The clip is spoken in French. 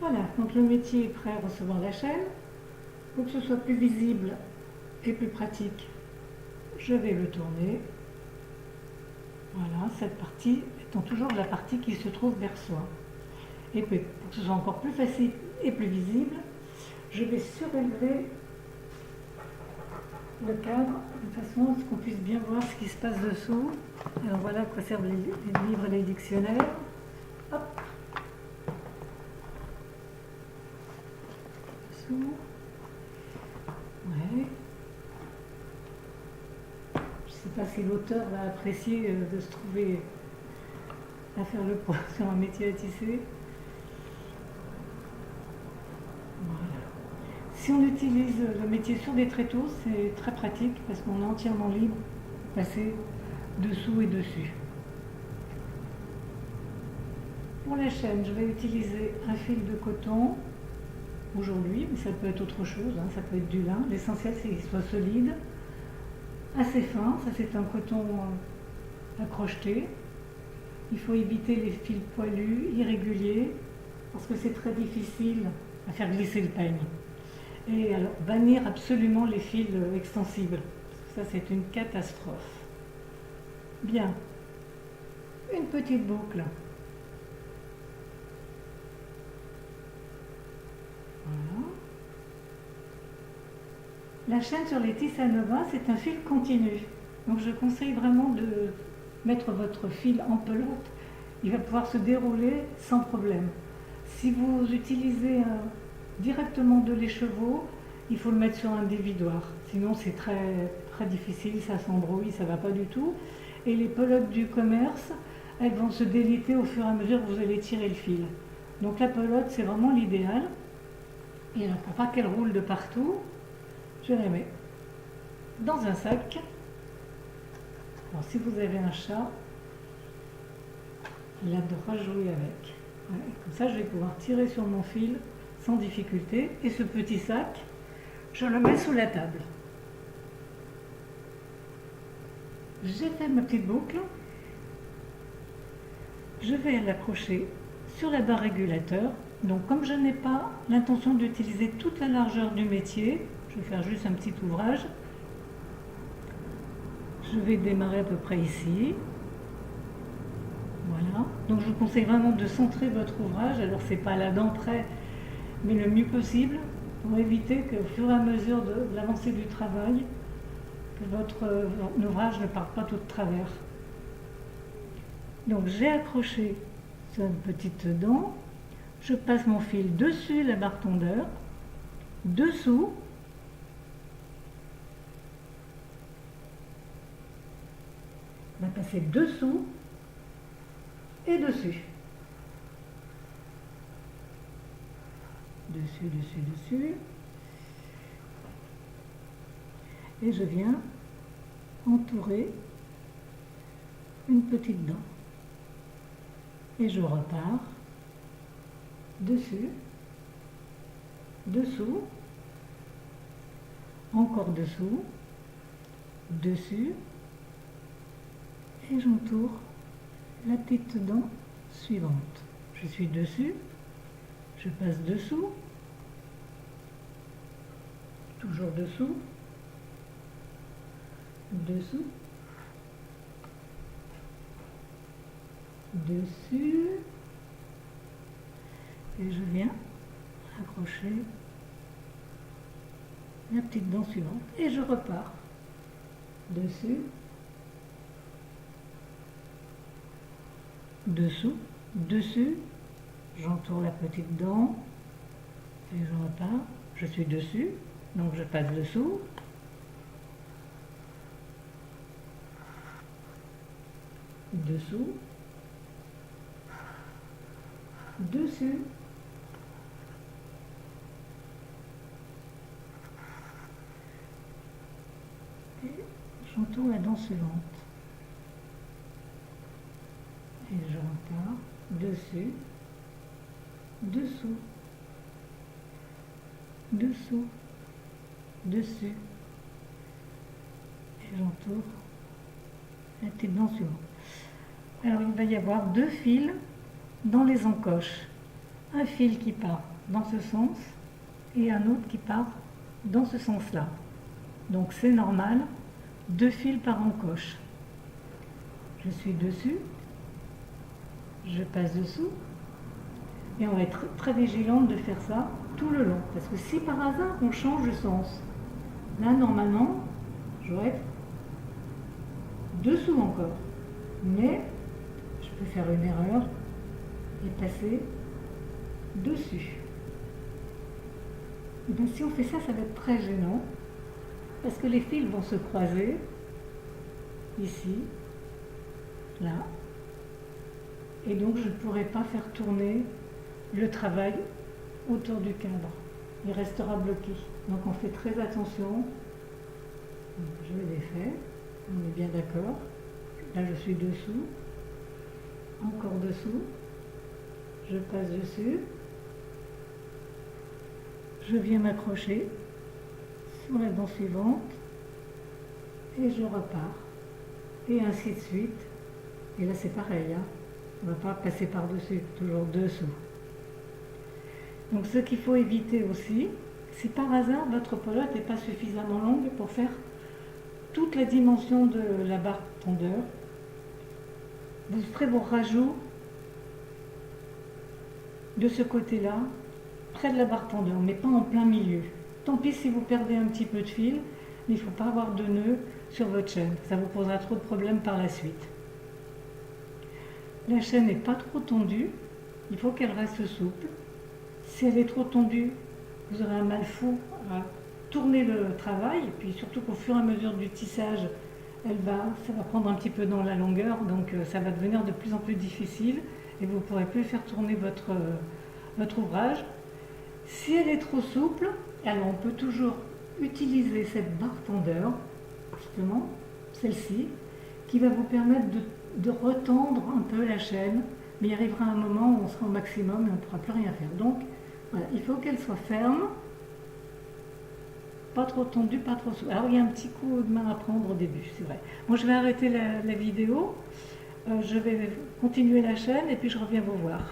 Voilà, donc le métier est prêt à recevoir la chaîne. Pour que ce soit plus visible et plus pratique, je vais le tourner. Voilà, cette partie étant toujours la partie qui se trouve vers soi. Et puis, pour que ce soit encore plus facile et plus visible, je vais surélever le cadre de façon à ce qu'on puisse bien voir ce qui se passe dessous. Alors voilà à quoi servent les livres et les dictionnaires. Hop. Dessous. Ouais. Je ne sais pas si l'auteur va apprécier de se trouver à faire le poids sur un métier à tisser. Voilà. Si on utilise le métier sur des tréteaux, c'est très pratique parce qu'on est entièrement libre de passer dessous et dessus. Pour la chaîne, je vais utiliser un fil de coton aujourd'hui, mais ça peut être autre chose, hein, ça peut être du lin. L'essentiel, c'est qu'il soit solide, assez fin. Ça, c'est un coton à crocheter. Il faut éviter les fils poilus, irréguliers, parce que c'est très difficile à faire glisser le peigne. Et alors, bannir absolument les fils extensibles, parce que ça, c'est une catastrophe. Bien, une petite boucle. Voilà. La chaîne sur les tisses à Nova, c'est un fil continu. Donc je conseille vraiment de mettre votre fil en pelote. Il va pouvoir se dérouler sans problème. Si vous utilisez directement de l'écheveau, il faut le mettre sur un dévidoir. Sinon c'est très, très difficile, ça s'embrouille, ça ne va pas du tout. Et les pelotes du commerce, elles vont se déliter au fur et à mesure que vous allez tirer le fil. Donc la pelote, c'est vraiment l'idéal. Et alors, pour pas qu'elle roule de partout, je la mets dans un sac. Alors, si vous avez un chat, il adorera jouer avec. Ouais, comme ça, je vais pouvoir tirer sur mon fil sans difficulté. Et ce petit sac, je le mets sous la table. J'ai fait ma petite boucle. Je vais l'accrocher sur la barre régulateur. Donc comme je n'ai pas l'intention d'utiliser toute la largeur du métier, je vais faire juste un petit ouvrage. Je vais démarrer à peu près ici. Voilà. Donc je vous conseille vraiment de centrer votre ouvrage. Alors c'est pas à la dent près, mais le mieux possible pour éviter qu'au fur et à mesure de l'avancée du travail, que votre ouvrage ne parte pas tout de travers. Donc j'ai accroché cette petite dent. Je passe mon fil dessus la barre tondeur, dessous, on va passer dessous et dessus. Dessus, dessus, dessus. Et je viens entourer une petite dent. Et je repars. Dessus, dessous, encore dessous, dessus, et j'entoure la petite dent suivante. Je suis dessus, je passe dessous, toujours dessous, dessous, dessus, et je viens accrocher la petite dent suivante et je repars dessus, dessous, dessus, j'entoure la petite dent et je repars, je suis dessus, donc je passe dessous, dessous, dessus, et j'entoure la dent suivante et je repars dessus, dessous, dessous, dessus et j'entoure la petite dent suivante. Alors il va y avoir deux fils dans les encoches, un fil qui part dans ce sens et un autre qui part dans ce sens-là. Donc c'est normal, 2 fils par encoche. Je suis dessus, je passe dessous, et on va être très vigilante de faire ça tout le long. Parce que si par hasard on change de sens, là normalement, je dois être dessous encore. Mais je peux faire une erreur et passer dessus. Et bien, si on fait ça, ça va être très gênant. Parce que les fils vont se croiser, ici, là. Et donc je ne pourrai pas faire tourner le travail autour du cadre. Il restera bloqué. Donc on fait très attention. Je l'ai fait, on est bien d'accord. Là je suis dessous, encore dessous, je passe dessus, je viens m'accrocher sur la dent suivante et je repars. Et ainsi de suite. Et là c'est pareil, hein. On ne va pas passer par-dessus, toujours dessous. Donc ce qu'il faut éviter aussi, si par hasard votre pelote n'est pas suffisamment longue pour faire toute la dimension de la barre tondeur, vous ferez vos rajouts de ce côté-là, près de la barre tondeur, mais pas en plein milieu. Tant pis si vous perdez un petit peu de fil, mais il ne faut pas avoir de nœud sur votre chaîne. Ça vous posera trop de problèmes par la suite. La chaîne n'est pas trop tendue, il faut qu'elle reste souple. Si elle est trop tendue, vous aurez un mal fou à tourner le travail, et puis surtout qu'au fur et à mesure du tissage, ça va prendre un petit peu dans la longueur, donc ça va devenir de plus en plus difficile, et vous ne pourrez plus faire tourner votre ouvrage. Si elle est trop souple, alors on peut toujours utiliser cette barre tendeur, justement, celle-ci, qui va vous permettre de retendre un peu la chaîne, mais il arrivera un moment où on sera au maximum et on ne pourra plus rien faire. Donc, voilà, il faut qu'elle soit ferme, pas trop tendue, pas trop souple. Alors, il y a un petit coup de main à prendre au début, c'est vrai. Moi, je vais arrêter la vidéo, je vais continuer la chaîne et puis je reviens vous voir.